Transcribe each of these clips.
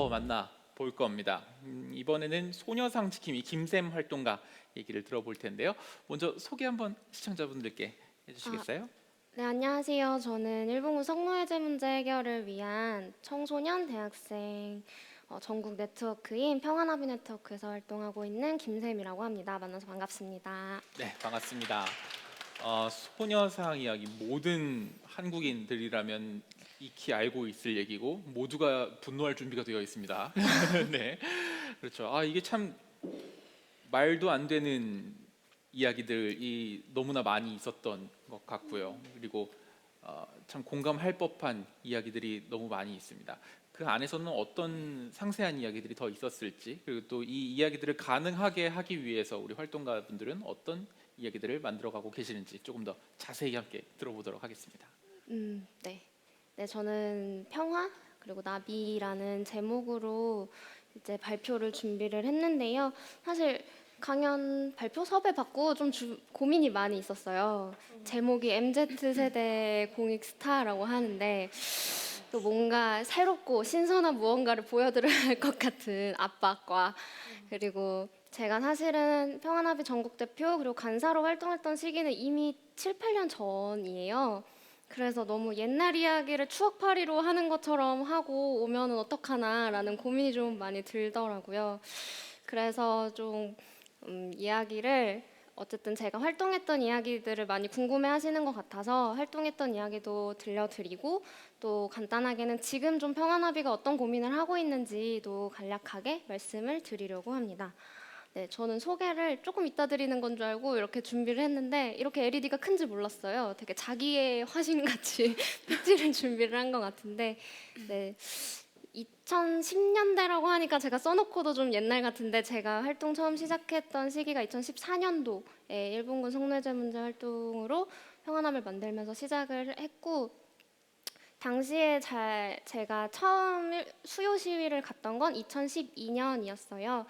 더 만나 볼 겁니다. 이번에는 소녀상 지킴이 김샘 활동가 얘기를 들어볼 텐데요. 먼저 소개 한번 시청자분들께 해주시겠어요? 네, 안녕하세요. 저는 일본군 성노예제 문제 해결을 위한 청소년 대학생 전국 네트워크인 평화나비 네트워크에서 활동하고 있는 김샘이라고 합니다. 만나서 반갑습니다. 네, 반갑습니다. 소녀상 이야기 모든 한국인들이라면 익히 알고 있을 얘기고 모두가 분노할 준비가 되어 있습니다. 네, 그렇죠. 이게 참 말도 안 되는 이야기들이 너무나 많이 있었던 것 같고요. 그리고 참 공감할 법한 이야기들이 너무 많이 있습니다. 그 안에서는 어떤 상세한 이야기들이 더 있었을지, 그리고 또 이 이야기들을 가능하게 하기 위해서 우리 활동가분들은 어떤 이야기들을 만들어가고 계시는지 조금 더 자세히 함께 들어보도록 하겠습니다. 네. 네, 저는 평화 그리고 나비라는 제목으로 이제 발표를 준비를 했는데요. 사실 강연 발표 섭외 받고 좀 고민이 많이 있었어요. 제목이 MZ 세대 공익 스타라고 하는데 또 뭔가 새롭고 신선한 무언가를 보여드려야 할 것 같은 압박과 그리고 제가 사실은 평화나비 전국 대표 그리고 간사로 활동했던 시기는 이미 7, 8년 전이에요. 그래서 너무 옛날 이야기를 추억팔이로 하는 것처럼 하고 오면은 어떡하나라는 고민이 좀 많이 들더라고요. 그래서 좀 이야기를 어쨌든 제가 활동했던 이야기들을 많이 궁금해하시는 것 같아서 활동했던 이야기도 들려드리고 또 간단하게는 지금 좀 평화나비가 어떤 고민을 하고 있는지도 간략하게 말씀을 드리려고 합니다. 네, 저는 소개를 조금 이따 드리는 건 줄 알고 이렇게 준비를 했는데 이렇게 LED가 큰지 몰랐어요. 되게 자기의 화신같이 PPT를 준비를 한 것 같은데 네, 2010년대라고 하니까 제가 써놓고도 좀 옛날 같은데 제가 활동 처음 시작했던 시기가 2014년도에 일본군 성노예제 문제 활동으로 평화남을 만들면서 시작을 했고 당시에 제가 처음 수요 시위를 갔던 건 2012년이었어요.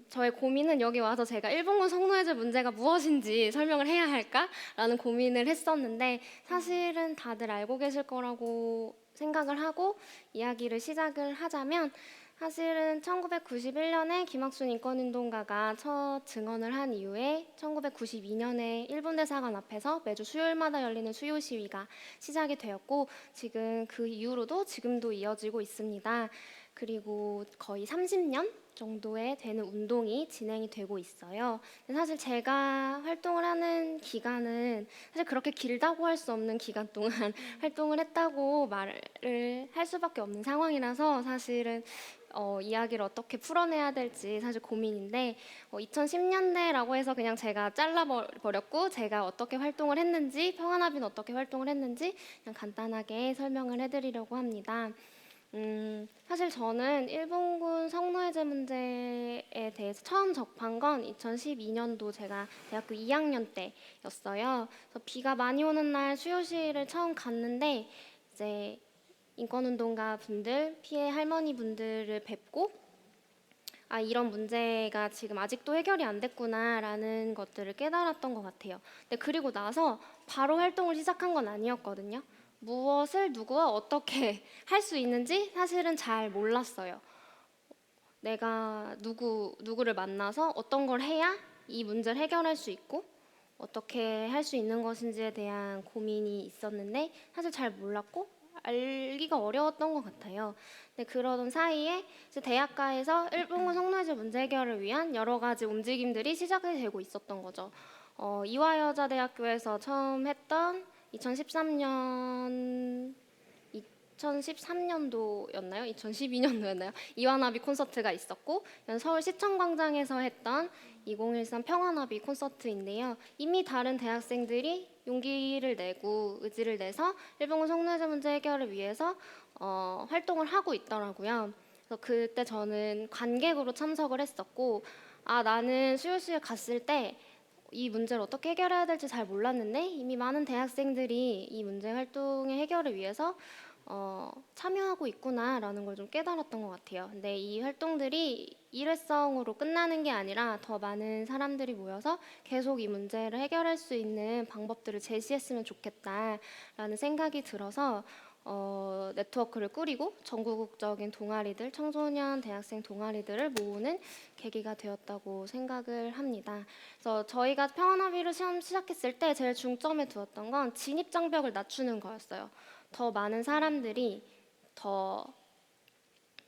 저의 고민은 여기 와서 제가 일본군 성노예제 문제가 무엇인지 설명을 해야 할까라는 고민을 했었는데 사실은 다들 알고 계실 거라고 생각을 하고 이야기를 시작을 하자면 사실은 1991년에 김학순 인권운동가가 첫 증언을 한 이후에 1992년에 일본 대사관 앞에서 매주 수요일마다 열리는 수요 시위가 시작이 되었고 지금 그 이후로도 지금도 이어지고 있습니다. 그리고 거의 30년 정도에 되는 운동이 진행이 되고 있어요. 사실 제가 활동을 하는 기간은 사실 그렇게 길다고 할 수 없는 기간 동안 활동을 했다고 말을 할 수밖에 없는 상황이라서 사실은 이야기를 어떻게 풀어내야 될지 사실 고민인데 2010년대라고 해서 그냥 제가 잘라버렸고 제가 어떻게 활동을 했는지 평화나비는 어떻게 활동을 했는지 그냥 간단하게 설명을 해드리려고 합니다. 사실 저는 일본군 성노예제 문제에 대해서 처음 접한 건 2012년도 제가 대학교 2학년 때였어요. 그래서 비가 많이 오는 날 수요실을 처음 갔는데 이제 인권운동가 분들, 피해 할머니 분들을 뵙고 이런 문제가 지금 아직도 해결이 안 됐구나라는 것들을 깨달았던 것 같아요. 근데 그리고 나서 바로 활동을 시작한 건 아니었거든요. 무엇을 누구와 어떻게 할 수 있는지 사실은 잘 몰랐어요. 내가 누구를 만나서 어떤 걸 해야 이 문제를 해결할 수 있고 어떻게 할 수 있는 것인지에 대한 고민이 있었는데 사실 잘 몰랐고 알기가 어려웠던 것 같아요. 근데 그러던 사이에 이제 대학가에서 일본군 성노예제 문제 해결을 위한 여러 가지 움직임들이 시작이 되고 있었던 거죠. 이화여자대학교에서 처음 했던 2013년도였나요? 2012년도였나요? 이화나비 콘서트가 있었고 서울시청광장에서 했던 2013 평화나비 콘서트인데요. 이미 다른 대학생들이 용기를 내고 의지를 내서 일본군 성노예제 문제 해결을 위해서 활동을 하고 있더라고요. 그래서 그때 저는 관객으로 참석을 했었고 나는 수요시에 갔을 때 이 문제를 어떻게 해결해야 될지 잘 몰랐는데 이미 많은 대학생들이 이 문제 활동의 해결을 위해서 참여하고 있구나라는 걸 좀 깨달았던 것 같아요. 근데 이 활동들이 일회성으로 끝나는 게 아니라 더 많은 사람들이 모여서 계속 이 문제를 해결할 수 있는 방법들을 제시했으면 좋겠다라는 생각이 들어서 네트워크를 꾸리고 전국적인 동아리들, 청소년, 대학생 동아리들을 모으는 계기가 되었다고 생각을 합니다. 그래서 저희가 평화나비를 처음 시작했을 때 제일 중점에 두었던 건 진입 장벽을 낮추는 거였어요. 더 많은 사람들이 더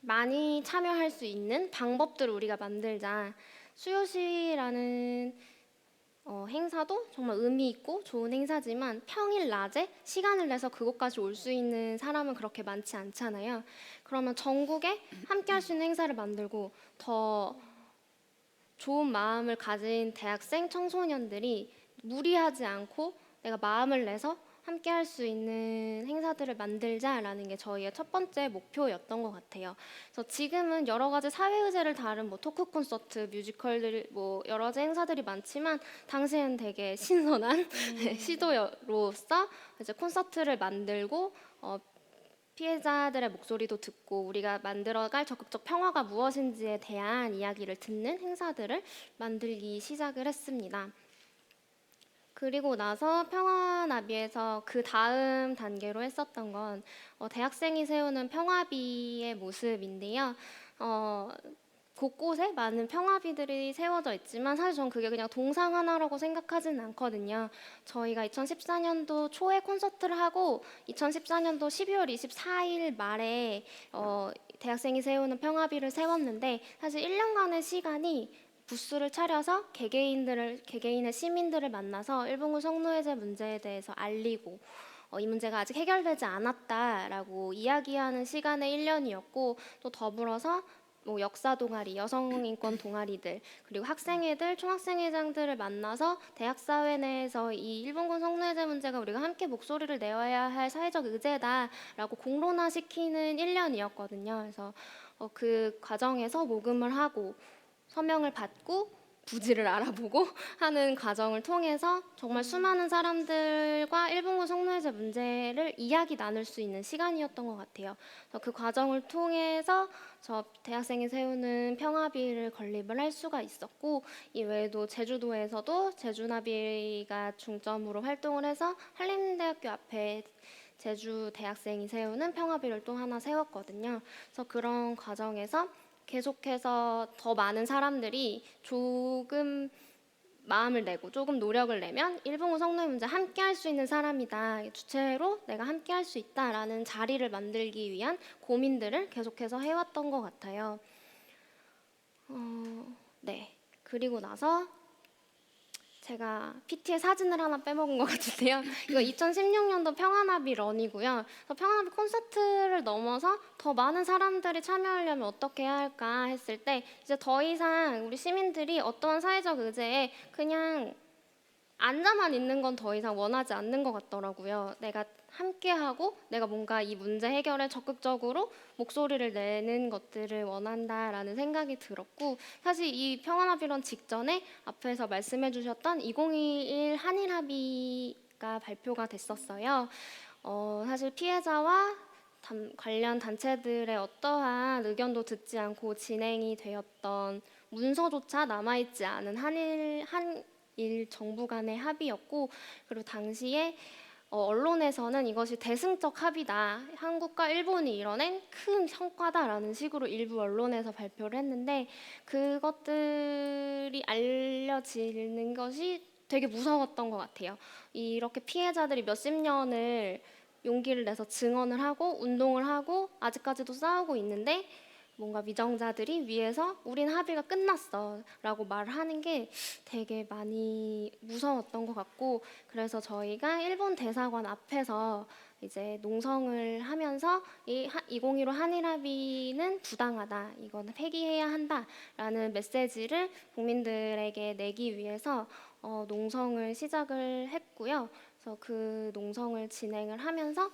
많이 참여할 수 있는 방법들을 우리가 만들자. 수요시라는 행사도 정말 의미 있고 좋은 행사지만 평일 낮에 시간을 내서 그곳까지 올 수 있는 사람은 그렇게 많지 않잖아요. 그러면 전국에 함께 할 수 있는 행사를 만들고 더 좋은 마음을 가진 대학생, 청소년들이 무리하지 않고 내가 마음을 내서 함께 할 수 있는 행사들을 만들자라는 게 저희의 첫 번째 목표였던 것 같아요. 그래서 지금은 여러 가지 사회 의제를 다룬 뭐 토크 콘서트, 뮤지컬들 뭐 여러 가지 행사들이 많지만 당시에는 되게 신선한 시도로서 이제 콘서트를 만들고 피해자들의 목소리도 듣고 우리가 만들어갈 적극적 평화가 무엇인지에 대한 이야기를 듣는 행사들을 만들기 시작을 했습니다. 그리고 나서 평화나비에서 그 다음 단계로 했었던 건 대학생이 세우는 평화비의 모습인데요. 곳곳에 많은 평화비들이 세워져 있지만 사실 전 그게 그냥 동상 하나라고 생각하지는 않거든요. 저희가 2014년도 초에 콘서트를 하고 2014년도 12월 24일 말에 대학생이 세우는 평화비를 세웠는데 사실 1년간의 시간이 부스를 차려서 개개인의 시민들을 만나서 일본군 성노예제 문제에 대해서 알리고 이 문제가 아직 해결되지 않았다라고 이야기하는 시간의 1년이었고 또 더불어서 뭐 역사 동아리, 여성 인권 동아리들 그리고 학생회들, 총학생회장들을 만나서 대학 사회 내에서 이 일본군 성노예제 문제가 우리가 함께 목소리를 내어야 할 사회적 의제다라고 공론화시키는 1년이었거든요. 그래서 그 과정에서 모금을 하고 서명을 받고 부지를 알아보고 하는 과정을 통해서 정말 수많은 사람들과 일본군 성노예제 문제를 이야기 나눌 수 있는 시간이었던 것 같아요. 그래서 그 과정을 통해서 저 대학생이 세우는 평화비를 건립을 할 수가 있었고 이 외에도 제주도에서도 제주나비가 중점으로 활동을 해서 한림대학교 앞에 제주 대학생이 세우는 평화비를 또 하나 세웠거든요. 그래서 그런 과정에서 계속해서 더 많은 사람들이 조금 마음을 내고 조금 노력을 내면 일본군 성노예 문제 함께 할 수 있는 사람이다. 주체로 내가 함께 할 수 있다라는 자리를 만들기 위한 고민들을 계속해서 해왔던 것 같아요. 네. 그리고 나서 제가 PT의 사진을 하나 빼먹은 것 같은데요. 이거 2016년도 평화나비 런이고요. 그래서 평화나비 콘서트를 넘어서 더 많은 사람들이 참여하려면 어떻게 해야 할까 했을 때 이제 더 이상 우리 시민들이 어떠한 사회적 의제에 그냥 앉아만 있는 건 더 이상 원하지 않는 것 같더라고요. 내가 함께하고 내가 뭔가 이 문제 해결에 적극적으로 목소리를 내는 것들을 원한다라는 생각이 들었고 사실 이 평화합의론 직전에 앞에서 말씀해 주셨던 2021 한일합의가 발표가 됐었어요. 사실 피해자와 관련 단체들의 어떠한 의견도 듣지 않고 진행이 되었던 문서조차 남아있지 않은 한일 정부 간의 합의였고 그리고 당시에 언론에서는 이것이 대승적 합의다. 한국과 일본이 이뤄낸 큰 성과다라는 식으로 일부 언론에서 발표를 했는데 그것들이 알려지는 것이 되게 무서웠던 것 같아요. 이렇게 피해자들이 몇십 년을 용기를 내서 증언을 하고 운동을 하고 아직까지도 싸우고 있는데 뭔가 위정자들이 위에서 우린 합의가 끝났어 라고 말을 하는 게 되게 많이 무서웠던 것 같고 그래서 저희가 일본 대사관 앞에서 이제 농성을 하면서 이 2015 한일합의는 부당하다 이거는 폐기해야 한다라는 메시지를 국민들에게 내기 위해서 농성을 시작을 했고요. 그래서 그 농성을 진행을 하면서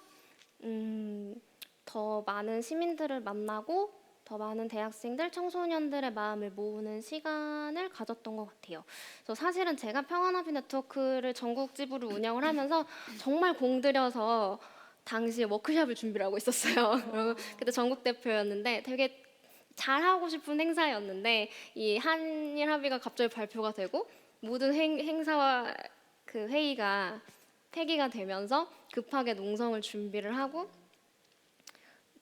더 많은 시민들을 만나고 더 많은 대학생들, 청소년들의 마음을 모으는 시간을 가졌던 것 같아요. 그래서 사실은 제가 평화나비 네트워크를 전국 지부를 운영을 하면서 정말 공들여서 당시에 워크숍을 준비를 하고 있었어요. 그때 전국 대표였는데 되게 잘하고 싶은 행사였는데 이 한일 합의가 갑자기 발표가 되고 모든 행사와 그 회의가 폐기가 되면서 급하게 농성을 준비를 하고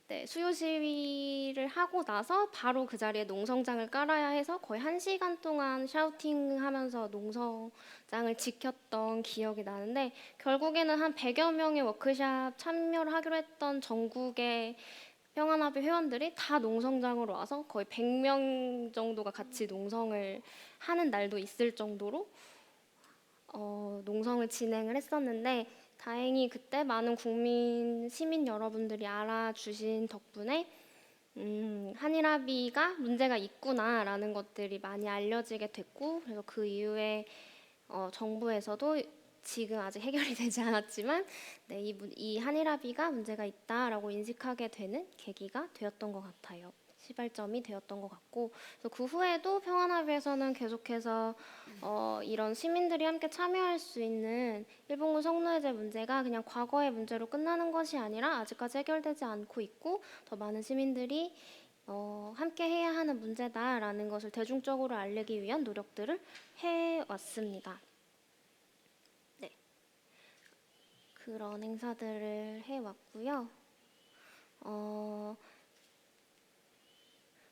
네, 수요 시위를 하고 나서 바로 그 자리에 농성장을 깔아야 해서 거의 1시간 동안 샤우팅하면서 농성장을 지켰던 기억이 나는데 결국에는 한 100여 명의 워크샵 참여를 하기로 했던 전국의 평화나비 회원들이 다 농성장으로 와서 거의 100명 정도가 같이 농성을 하는 날도 있을 정도로 농성을 진행을 했었는데 다행히 그때 많은 국민 시민 여러분들이 알아주신 덕분에 한일합의가 문제가 있구나라는 것들이 많이 알려지게 됐고 그래서 그 이후에 정부에서도 지금 아직 해결이 되지 않았지만 네, 이 한일합의가 문제가 있다라고 인식하게 되는 계기가 되었던 것 같아요. 시발점이 되었던 것 같고 그래서 그 후에도 평화합의에서는 계속해서 이런 시민들이 함께 참여할 수 있는 일본군 성노예제 문제가 그냥 과거의 문제로 끝나는 것이 아니라 아직까지 해결되지 않고 있고 더 많은 시민들이 함께 해야 하는 문제다라는 것을 대중적으로 알리기 위한 노력들을 해왔습니다. 네, 그런 행사들을 해왔고요.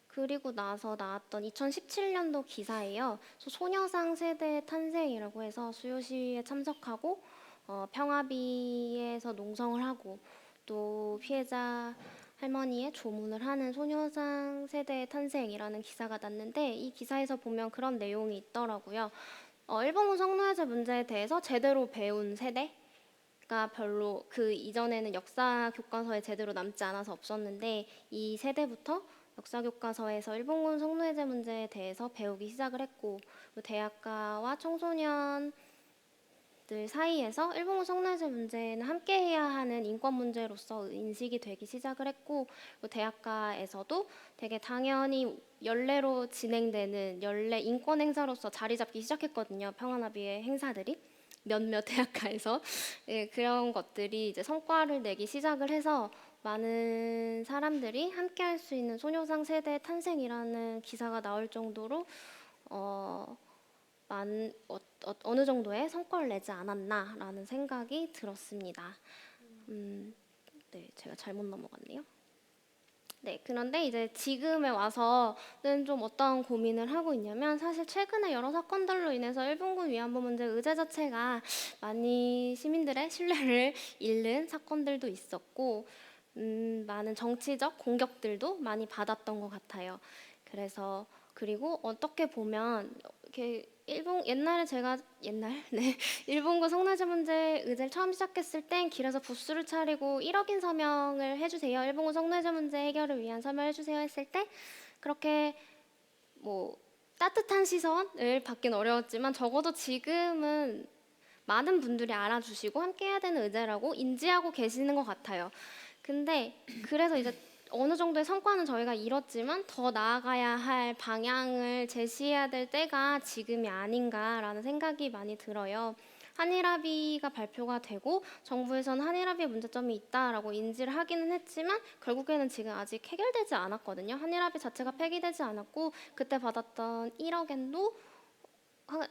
그리고 나서 나왔던 2017년도 기사예요. 소녀상 세대 탄생이라고 해서 수요 시위에 참석하고 평화비에서 농성을 하고 또 피해자 할머니의 조문을 하는 소녀상 세대 탄생이라는 기사가 났는데 이 기사에서 보면 그런 내용이 있더라고요. 일본군 성노예제 문제에 대해서 제대로 배운 세대가 별로 그 이전에는 역사 교과서에 제대로 남지 않아서 없었는데 이 세대부터 역사 교과서에서 일본군 성노예제 문제에 대해서 배우기 시작을 했고 대학가와 청소년들 사이에서 일본군 성노예제 문제는 함께해야 하는 인권 문제로서 인식이 되기 시작을 했고 대학가에서도 되게 당연히 연례로 진행되는 연례 인권 행사로서 자리 잡기 시작했거든요. 평화나비의 행사들이 몇몇 대학가에서 예, 그런 것들이 이제 성과를 내기 시작을 해서 많은 사람들이 함께할 수 있는 소녀상 세대 탄생이라는 기사가 나올 정도로 어느 정도의 성과를 내지 않았나라는 생각이 들었습니다. 네, 제가 잘못 넘어갔네요. 네, 그런데 이제 지금에 와서는 좀 어떤 고민을 하고 있냐면 사실 최근에 여러 사건들로 인해서 일본군 위안부 문제 의제 자체가 많이 시민들의 신뢰를 잃는 사건들도 있었고 많은 정치적 공격들도 많이 받았던 것 같아요. 그래서 그리고 어떻게 보면 이렇게 옛날에 제가 네 일본군 성노예제 문제 의제를 처음 시작했을 땐 길에서 부스를 차리고 1억인 서명을 해주세요. 일본군 성노예제 문제 해결을 위한 서명을 해주세요 했을 때 그렇게 뭐 따뜻한 시선을 받긴 어려웠지만 적어도 지금은 많은 분들이 알아주시고 함께해야 되는 의제라고 인지하고 계시는 것 같아요. 근데 그래서 이제 어느 정도의 성과는 저희가 이뤘지만 더 나아가야 할 방향을 제시해야 될 때가 지금이 아닌가라는 생각이 많이 들어요. 한일합의가 발표가 되고 정부에서는 한일합의 문제점이 있다라고 인지를 하기는 했지만 결국에는 지금 아직 해결되지 않았거든요. 한일합의 자체가 폐기되지 않았고 그때 받았던 1억 엔도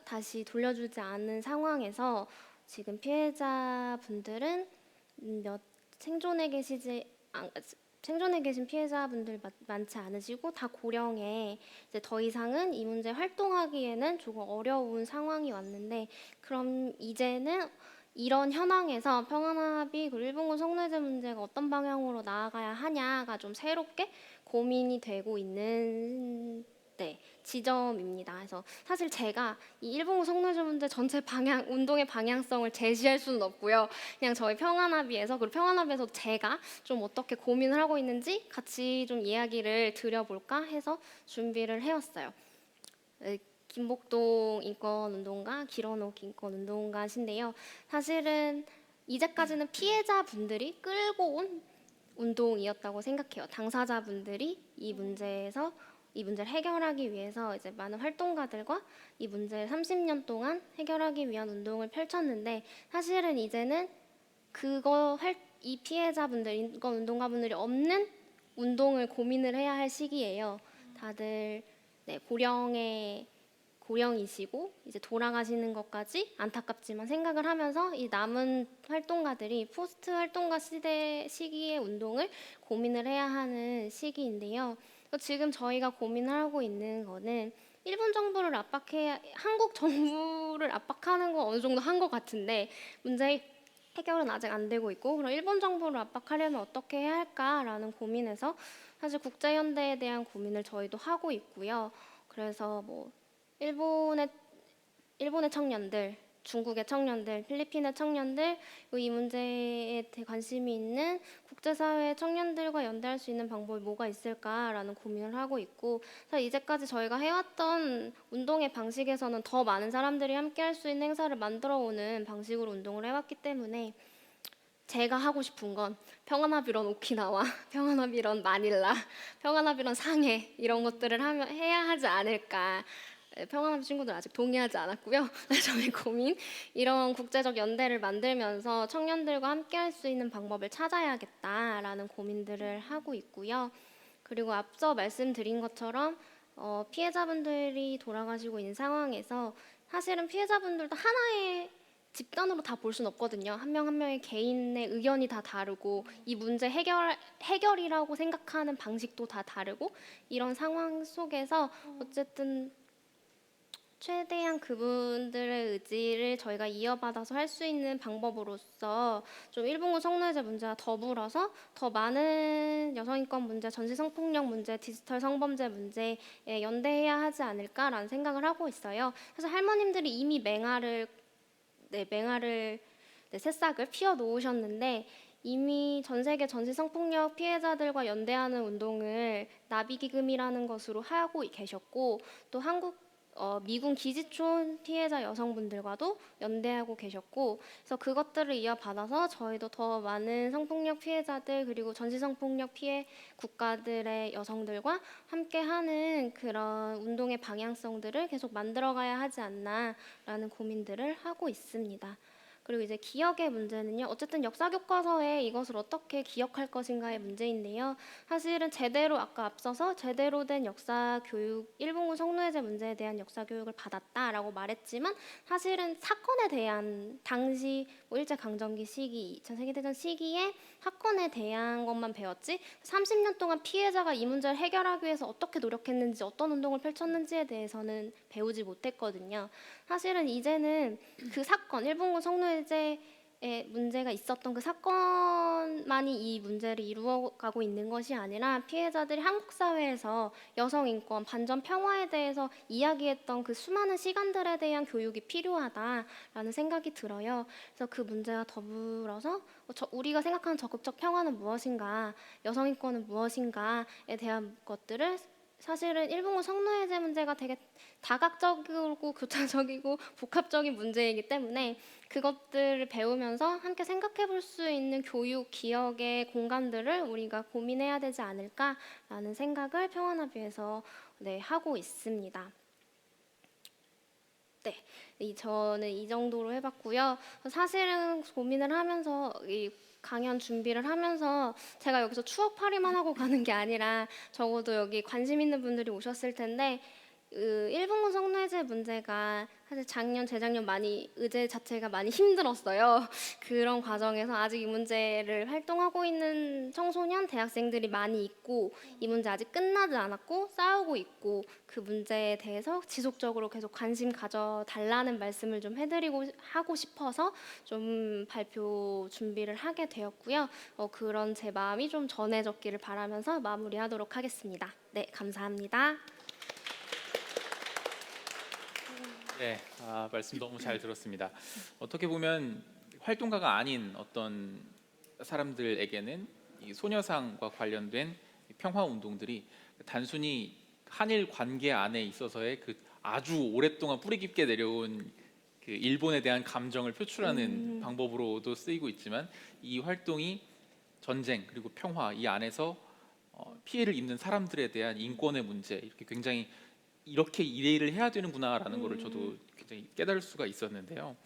다시 돌려주지 않은 상황에서 지금 피해자분들은 생존해 계신 피해자분들 많지 않으시고 다 고령에 이제 더 이상은 이 문제 활동하기에는 조금 어려운 상황이 왔는데 그럼 이제는 이런 현황에서 평화합의 그리고 일본군 성노예제 문제가 어떤 방향으로 나아가야 하냐가 좀 새롭게 고민이 되고 있는 지점입니다. 그래서 사실 제가 이 일본군 성노예제 문제 전체 운동의 방향성을 제시할 수는 없고요. 그냥 저희 평화합의에서 그리고 평화합의에서 제가 좀 어떻게 고민을 하고 있는지 같이 좀 이야기를 드려볼까 해서 준비를 해왔어요. 김복동 인권운동가, 기런옥 인권운동가신데요. 사실은 이제까지는 피해자분들이 끌고 온 운동이었다고 생각해요. 당사자분들이 이 문제를 해결하기 위해서 이제 많은 활동가들과 이 문제를 30년 동안 해결하기 위한 운동을 펼쳤는데 사실은 이제는 이 피해자분들, 인권 운동가분들이 없는 운동을 고민을 해야 할 시기예요. 다들 고령에 고령이시고 이제 돌아가시는 것까지 안타깝지만 생각을 하면서 이 남은 활동가들이 포스트 활동가 시기의 운동을 고민을 해야 하는 시기인데요. 지금 저희가 고민을 하고 있는 거는 일본 정부를 압박해 한국 정부를 압박하는 건 어느 정도 한 것 같은데 문제 해결은 아직 안 되고 있고, 그럼 일본 정부를 압박하려면 어떻게 해야 할까라는 고민에서 사실 국제현대에 대한 고민을 저희도 하고 있고요. 그래서 뭐 일본의 청년들, 중국의 청년들, 필리핀의 청년들, 이 문제에 대해 관심이 있는 국제사회 청년들과 연대할 수 있는 방법이 뭐가 있을까라는 고민을 하고 있고, 사실 이제까지 저희가 해왔던 운동의 방식에서는 더 많은 사람들이 함께할 수 있는 행사를 만들어오는 방식으로 운동을 해왔기 때문에 제가 하고 싶은 건 평화나비런 오키나와, 평화나비런 마닐라, 평화나비런 상해 이런 것들을 해야 하지 않을까. 평화나비 친구들 아직 동의하지 않았고요. 저의 고민, 이런 국제적 연대를 만들면서 청년들과 함께할 수 있는 방법을 찾아야겠다라는 고민들을 하고 있고요. 그리고 앞서 말씀드린 것처럼 피해자분들이 돌아가시고 있는 상황에서 사실은 피해자분들도 하나의 집단으로 다 볼 수는 없거든요. 한 명 한 명의 개인의 의견이 다 다르고 이 문제 해결이라고 생각하는 방식도 다 다르고, 이런 상황 속에서 어쨌든 최대한 그분들의 의지를 저희가 이어받아서 할 수 있는 방법으로서 좀 일본군 성노예제 문제와 더불어서 더 많은 여성인권 문제, 전시성폭력 문제, 디지털 성범죄 문제에 연대해야 하지 않을까라는 생각을 하고 있어요. 그래서 할머님들이 이미 새싹을 피워 놓으셨는데, 이미 전 세계 전시성폭력 피해자들과 연대하는 운동을 나비기금이라는 것으로 하고 계셨고, 또 미군 기지촌 피해자 여성분들과도 연대하고 계셨고, 그래서 그것들을 이어받아서 저희도 더 많은 성폭력 피해자들, 그리고 전시성폭력 피해 국가들의 여성들과 함께하는 그런 운동의 방향성들을 계속 만들어가야 하지 않나라는 고민들을 하고 있습니다. 그리고 이제 기억의 문제는요, 어쨌든 역사 교과서에 이것을 어떻게 기억할 것인가의 문제인데요. 사실은 아까 앞서서 제대로 된 역사 교육, 일본군 성노예제 문제에 대한 역사 교육을 받았다라고 말했지만, 사실은 사건에 대한 당시 일제강점기 시기, 2차 세계대전 시기에 사건에 대한 것만 배웠지, 30년 동안 피해자가 이 문제를 해결하기 위해서 어떻게 노력했는지, 어떤 운동을 펼쳤는지에 대해서는 배우지 못했거든요. 사실은 이제는 그 사건, 일본군 성노예제의 문제가 있었던 그 사건만이 이 문제를 이루어가고 있는 것이 아니라, 피해자들이 한국 사회에서 여성 인권, 반전 평화에 대해서 이야기했던 그 수많은 시간들에 대한 교육이 필요하다라는 생각이 들어요. 그래서 그 문제와 더불어서 우리가 생각하는 적극적 평화는 무엇인가, 여성 인권은 무엇인가에 대한 것들을, 사실은 일본군 성노예제 문제가 되게 다각적이고 교차적이고 복합적인 문제이기 때문에 그것들을 배우면서 함께 생각해 볼 수 있는 교육, 기억의 공간들을 우리가 고민해야 되지 않을까라는 생각을 평화나비에서 하고 있습니다. 저는 이 정도로 해봤고요. 사실은 고민을 하면서, 이 강연 준비를 하면서 제가 여기서 추억팔이만 하고 가는 게 아니라 적어도 여기 관심 있는 분들이 오셨을 텐데, 일본군 성노예제 문제가 사실 작년, 재작년 의제 자체가 많이 힘들었어요. 그런 과정에서 아직 이 문제를 활동하고 있는 청소년, 대학생들이 많이 있고, 이 문제 아직 끝나지 않았고 싸우고 있고, 그 문제에 대해서 지속적으로 계속 관심 가져달라는 말씀을 좀 하고 싶어서 좀 발표 준비를 하게 되었고요. 그런 제 마음이 좀 전해졌기를 바라면서 마무리하도록 하겠습니다. 네, 감사합니다. 네, 말씀 너무 잘 들었습니다. 어떻게 보면 활동가가 아닌 어떤 사람들에게는 이 소녀상과 관련된 평화 운동들이 단순히 한일 관계 안에 있어서의 그 아주 오랫동안 뿌리 깊게 내려온 그 일본에 대한 감정을 표출하는 방법으로도 쓰이고 있지만, 이 활동이 전쟁 그리고 평화 이 안에서 피해를 입는 사람들에 대한 인권의 문제, 이렇게 굉장히 이렇게 일을 해야 되는구나라는 거를 저도 굉장히 깨달을 수가 있었는데요.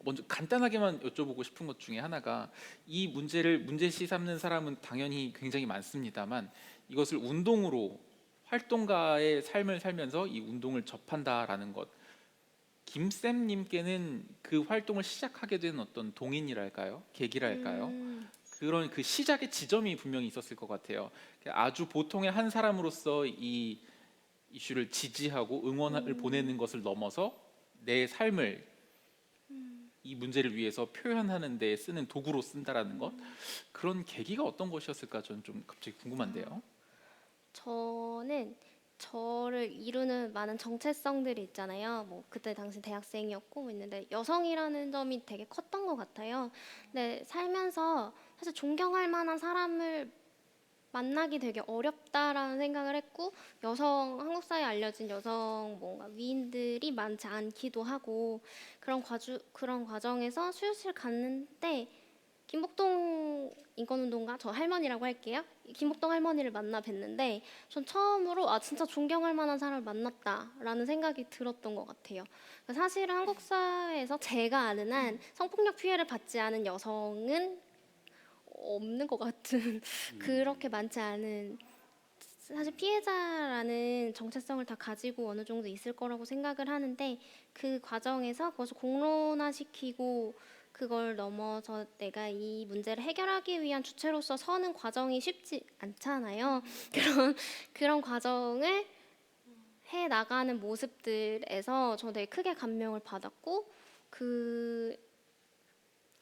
먼저 간단하게만 여쭤보고 싶은 것 중에 하나가, 이 문제를 문제시 삼는 사람은 당연히 굉장히 많습니다만, 이것을 운동으로 활동가의 삶을 살면서 이 운동을 접한다라는 것. 김쌤님께는 그 활동을 시작하게 된 어떤 동인이랄까요? 계기랄까요? 그런 그 시작의 지점이 분명히 있었을 것 같아요. 아주 보통의 한 사람으로서 이 이슈를 지지하고 응원을 보내는 것을 넘어서 내 삶을 이 문제를 위해서 표현하는 데 쓰는 도구로 쓴다라는 것, 그런 계기가 어떤 것이었을까 저는 좀 갑자기 궁금한데요. 저는 저를 이루는 많은 정체성들이 있잖아요. 뭐 그때 당시 대학생이었고 뭐 있는데 여성이라는 점이 되게 컸던 것 같아요. 근데 살면서 사실 존경할 만한 사람을 만나기 되게 어렵다라는 생각을 했고 한국 사회에 알려진 여성 뭔가 위인들이 많지 않기도 하고 그런 과정에서 수유실 갔는데 김복동 인권운동가 저 할머니라고 할게요. 김복동 할머니를 만나 뵀는데 전 처음으로 진짜 존경할 만한 사람을 만났다라는 생각이 들었던 것 같아요. 사실은 한국 사회에서 제가 아는 한 성폭력 피해를 받지 않은 여성은 없는 것 같은 그렇게 많지 않은 사실 피해자라는 정체성을 다 가지고 어느 정도 있을 거라고 생각을 하는데 그 과정에서 그것을 공론화시키고 그걸 넘어서 내가 이 문제를 해결하기 위한 주체로서 서는 과정이 쉽지 않잖아요. 그런 과정을 해 나가는 모습들에서 저 되게 크게 감명을 받았고 그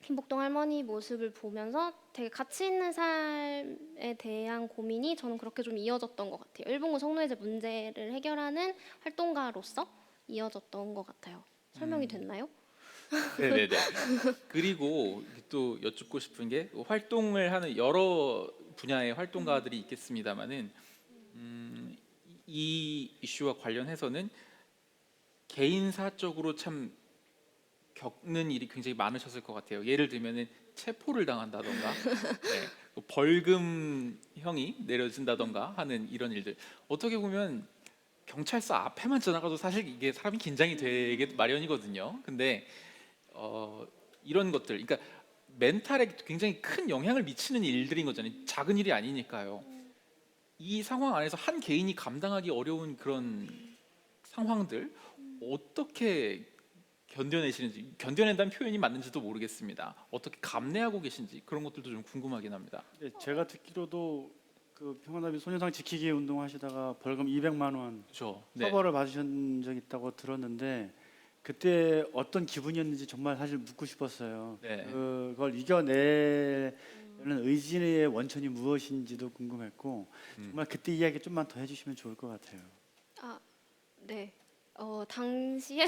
김복동 할머니 모습을 보면서 되게 가치 있는 삶에 대한 고민이 저는 그렇게 좀 이어졌던 것 같아요. 일본군 성노예제 문제를 해결하는 활동가로서 이어졌던 것 같아요. 설명이 됐나요? 네네네. 그리고 또 여쭙고 싶은 게 활동을 하는 여러 분야의 활동가들이 있겠습니다만은 이 이슈와 관련해서는 개인사적으로 참 겪는 일이 굉장히 많으셨을 것 같아요. 예를 들면은 체포를 당한다던가, 네, 벌금형이 내려진다던가 하는 이런 일들. 어떻게 보면 경찰서 앞에만 지나가도 사실 이게 사람이 긴장이 되게 마련이거든요. 근데 이런 것들, 그러니까 멘탈에 굉장히 큰 영향을 미치는 일들인 거잖아요. 작은 일이 아니니까요. 이 상황 안에서 한 개인이 감당하기 어려운 그런 상황들 어떻게 견뎌내시는지, 견뎌낸다는 표현이 맞는지도 모르겠습니다. 어떻게 감내하고 계신지 그런 것들도 좀 궁금하긴 합니다. 네, 제가 듣기로도 그 평화나비 소녀상 지키기 운동하시다가 벌금 200만 원 그렇죠. 네. 처벌을 받으신 적 있다고 들었는데 그때 어떤 기분이었는지 정말 사실 묻고 싶었어요. 네. 그걸 이겨내는 의지의 원천이 무엇인지도 궁금했고 정말 그때 이야기 좀만 더 해주시면 좋을 것 같아요. 네. 당시에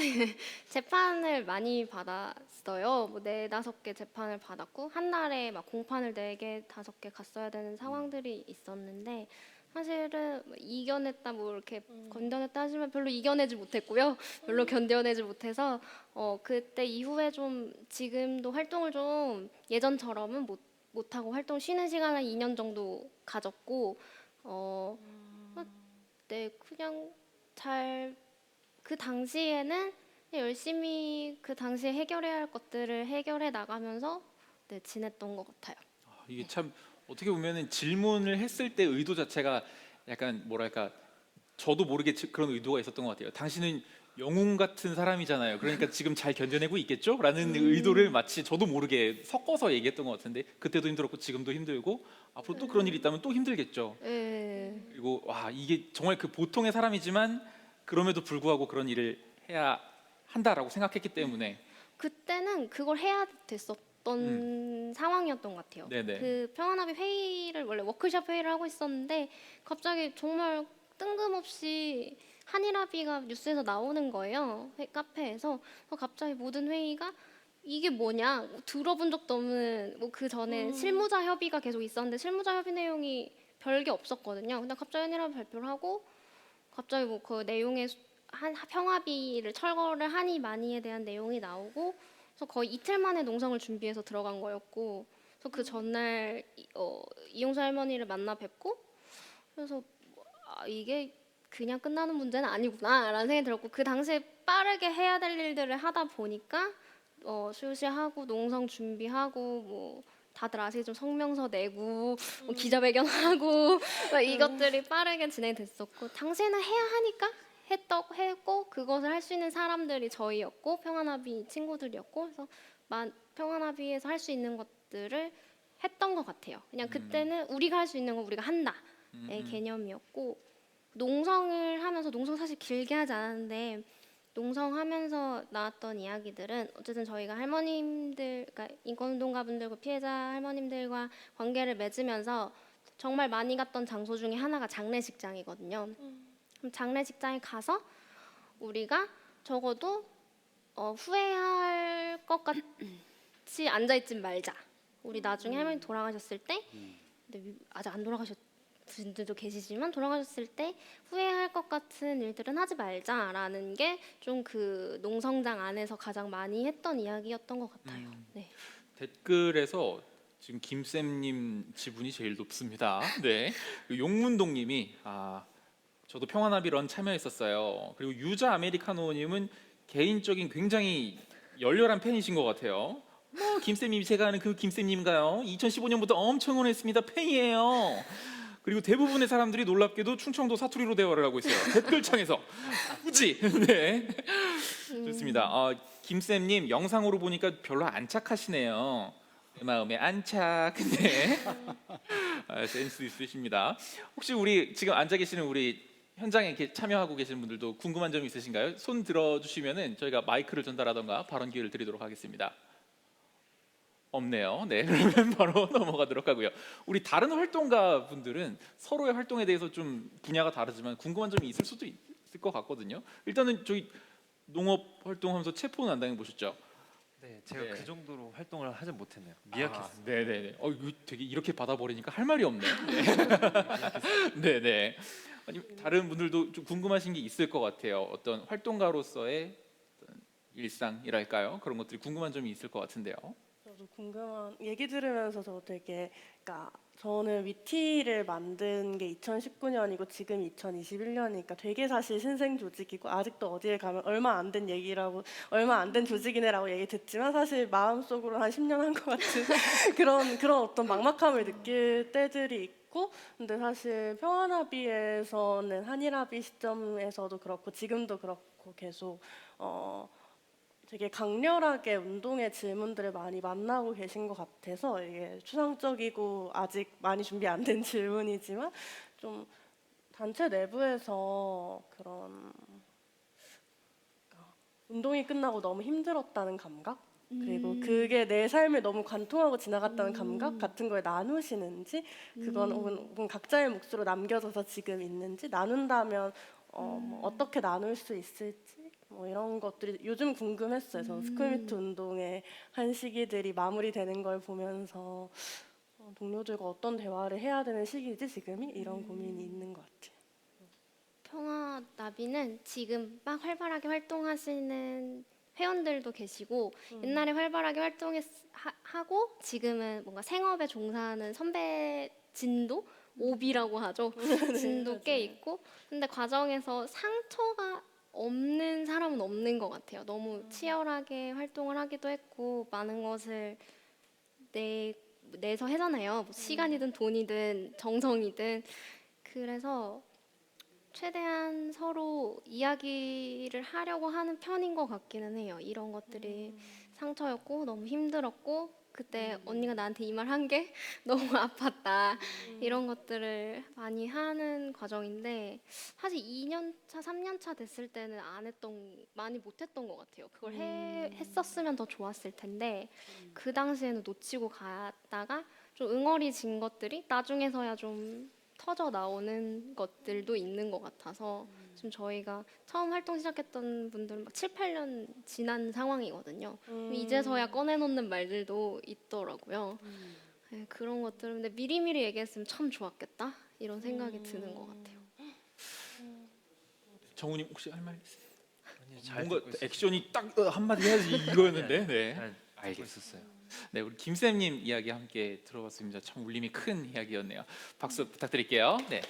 재판을 많이 받았어요. 뭐 4-5개 재판을 받았고 한 달에 막 공판을 4개, 5개 갔어야 되는 상황들이 있었는데 사실은 뭐 이겨냈다 뭐 이렇게 건져냈다 하시면 별로 이겨내지 못했고요. 별로 견뎌내지 못해서 그때 이후에 좀 지금도 활동을 좀 예전처럼은 못하고 활동 쉬는 시간을 2년 정도 가졌고 네, 그냥 잘 그 당시에는 열심히 그 당시에 해결해야 할 것들을 해결해 나가면서 네, 지냈던 것 같아요. 이게 참 어떻게 보면은 질문을 했을 때 의도 자체가 약간 뭐랄까 저도 모르게 그런 의도가 있었던 것 같아요. 당신은 영웅 같은 사람이잖아요. 그러니까 지금 잘 견뎌내고 있겠죠? 라는 의도를 마치 저도 모르게 섞어서 얘기했던 것 같은데 그때도 힘들었고 지금도 힘들고 앞으로 또 그런 일이 있다면 또 힘들겠죠. 네. 그리고 와 이게 정말 그 보통의 사람이지만 그럼에도 불구하고 그런 일을 해야 한다라고 생각했기 때문에 그때는 그걸 해야 됐었던 상황이었던 것 같아요. 네네. 그 평화나비 회의를 원래 워크숍 회의를 하고 있었는데 갑자기 정말 뜬금없이 한일합의가 뉴스에서 나오는 거예요. 카페에서. 그래서 갑자기 모든 회의가 이게 뭐냐 들어본 적도 없는 뭐 그 전에 실무자 협의가 계속 있었는데 실무자 협의 내용이 별게 없었거든요. 근데 갑자기 한일합의 발표를 하고 갑자기 뭐 그 내용에 한 평합의를 철거를 하니 마니에 대한 내용이 나오고 그래서 거의 이틀 만에 농성을 준비해서 들어간 거였고 그래서 그 전날 이용수 할머니를 만나 뵙고 그래서 이게 그냥 끝나는 문제는 아니구나라는 생각이 들었고 그 당시에 빠르게 해야 될 일들을 하다 보니까 수시하고 농성 준비하고 뭐 다들 아시겠지만 성명서 내고 뭐 기자회견하고 막 이것들이 빠르게 진행됐었고 당시에는 해야 하니까 했고 그것을 할 수 있는 사람들이 저희였고 평화나비 친구들이었고 그래서 평화나비에서 할 수 있는 것들을 했던 것 같아요. 그냥 그때는 우리가 할 수 있는 건 우리가 한다의 개념이었고 농성을 하면서 농성 사실 길게 하지 않았는데 농성하면서 나왔던 이야기들은 어쨌든 저희가 할머님들, 그러니까 인권운동가분들과 피해자 할머님들과 관계를 맺으면서 정말 많이 갔던 장소 중에 하나가 장례식장이거든요. 그럼 장례식장에 가서 우리가 적어도 후회할 것 같이 앉아있지 말자. 우리 나중에 할머니 돌아가셨을 때, 근데 아직 안 돌아가셨 분들도 계시지만 돌아가셨을 때 후회할 것 같은 일들은 하지 말자라는 게 좀 그 농성장 안에서 가장 많이 했던 이야기였던 것 같아요. 네. 댓글에서 지금 김쌤님 지분이 제일 높습니다. 네, 용문동님이 저도 평화나비런 참여했었어요. 그리고 유자 아메리카노님은 개인적인 굉장히 열렬한 팬이신 것 같아요. 김쌤님이 제가 아는 그 김쌤님인가요? 2015년부터 엄청 응원했습니다. 팬이에요. 그리고 대부분의 사람들이 놀랍게도 충청도 사투리로 대화를 하고 있어요. 댓글창에서 굳이. 네, 좋습니다. 김쌤님 영상으로 보니까 별로 안 착하시네요. 내 마음에 안착. 네. 센스 있으십니다. 혹시 우리 지금 앉아 계시는 우리 현장에 참여하고 계시는 분들도 궁금한 점 있으신가요? 손 들어주시면은 저희가 마이크를 전달하던가 발언 기회를 드리도록 하겠습니다. 없네요. 네, 그러면 바로 넘어가도록 하고요. 우리 다른 활동가 분들은 서로의 활동에 대해서 좀 분야가 다르지만 궁금한 점이 있을 수도 있을 것 같거든요. 일단은 저희 농업 활동하면서 체포는 안 당해보셨죠? 네, 제가 네. 그 정도로 활동을 하지 못했네요. 미약했어요. 네네네. 이거 되게 이렇게 받아버리니까 할 말이 없네. 네. 네네. 아니 다른 분들도 좀 궁금하신 게 있을 것 같아요. 어떤 활동가로서의 어떤 일상이랄까요? 그런 것들이 궁금한 점이 있을 것 같은데요. 저도 궁금한 얘기 들으면서 저 되게 그러니까 저는 위티를 만든 게 2019년이고 지금 2021년이니까 되게 사실 신생 조직이고 아직도 어디에 가면 얼마 안 된 얘기라고 얼마 안 된 조직이네라고 얘기 듣지만 사실 마음속으로 한 10년 한 것 같은 그런 어떤 막막함을 느낄 때들이 있고 근데 사실 평화나비에서는 한일합의 시점에서도 그렇고 지금도 그렇고 계속 되게 강렬하게 운동의 질문들을 많이 만나고 계신 것 같아서 이게 추상적이고 아직 많이 준비 안 된 질문이지만 좀 단체 내부에서 그런 운동이 끝나고 너무 힘들었다는 감각 그리고 그게 내 삶에 너무 관통하고 지나갔다는 감각 같은 걸 나누시는지 그건 혹은 각자의 몫으로 남겨져서 지금 있는지 나눈다면 뭐 어떻게 나눌 수 있을지 뭐 이런 것들이 요즘 궁금했어요. 저 스쿨미트 운동의 한 시기들이 마무리되는 걸 보면서 동료들과 어떤 대화를 해야 되는 시기지 지금이 이런 고민이 있는 것 같아요. 평화나비는 지금 막 활발하게 활동하시는 회원들도 계시고 옛날에 활발하게 활동하고 지금은 뭔가 생업에 종사하는 선배 진도 오비라고 하죠. 진도 꽤 있고 근데 과정에서 상처가 없는 사람은 없는 것 같아요. 너무 치열하게 활동을 하기도 했고 많은 것을 내서 하잖아요. 뭐 시간이든 돈이든 정성이든 그래서 최대한 서로 이야기를 하려고 하는 편인 것 같기는 해요. 이런 것들이 상처였고 너무 힘들었고 그때 언니가 나한테 이 말 한 게 너무 아팠다. 이런 것들을 많이 하는 과정인데 사실 2년차, 3년차 됐을 때는 많이 못했던 것 같아요. 그걸 했었으면 더 좋았을 텐데 그 당시에는 놓치고 갔다가 좀 응어리진 것들이 나중에서야 좀 터져 나오는 것들도 있는 것 같아서 지금 저희가 처음 활동 시작했던 분들은 막 7, 8년 지난 상황이거든요. 이제서야 꺼내놓는 말들도 있더라고요. 네, 그런 것들 근데 미리미리 얘기했으면 참 좋았겠다 이런 생각이 드는 것 같아요. 정우님 혹시 할 말 있으세요? 아니, 잘 뭔가 듣고 있었어요. 액션이 딱 한마디 해야지 이거였는데. 네. 잘 듣고 알겠습니다. 있었어요. 네, 우리 김쌤님 이야기 함께 들어봤습니다. 참 울림이 큰 이야기였네요. 박수 부탁드릴게요. 네.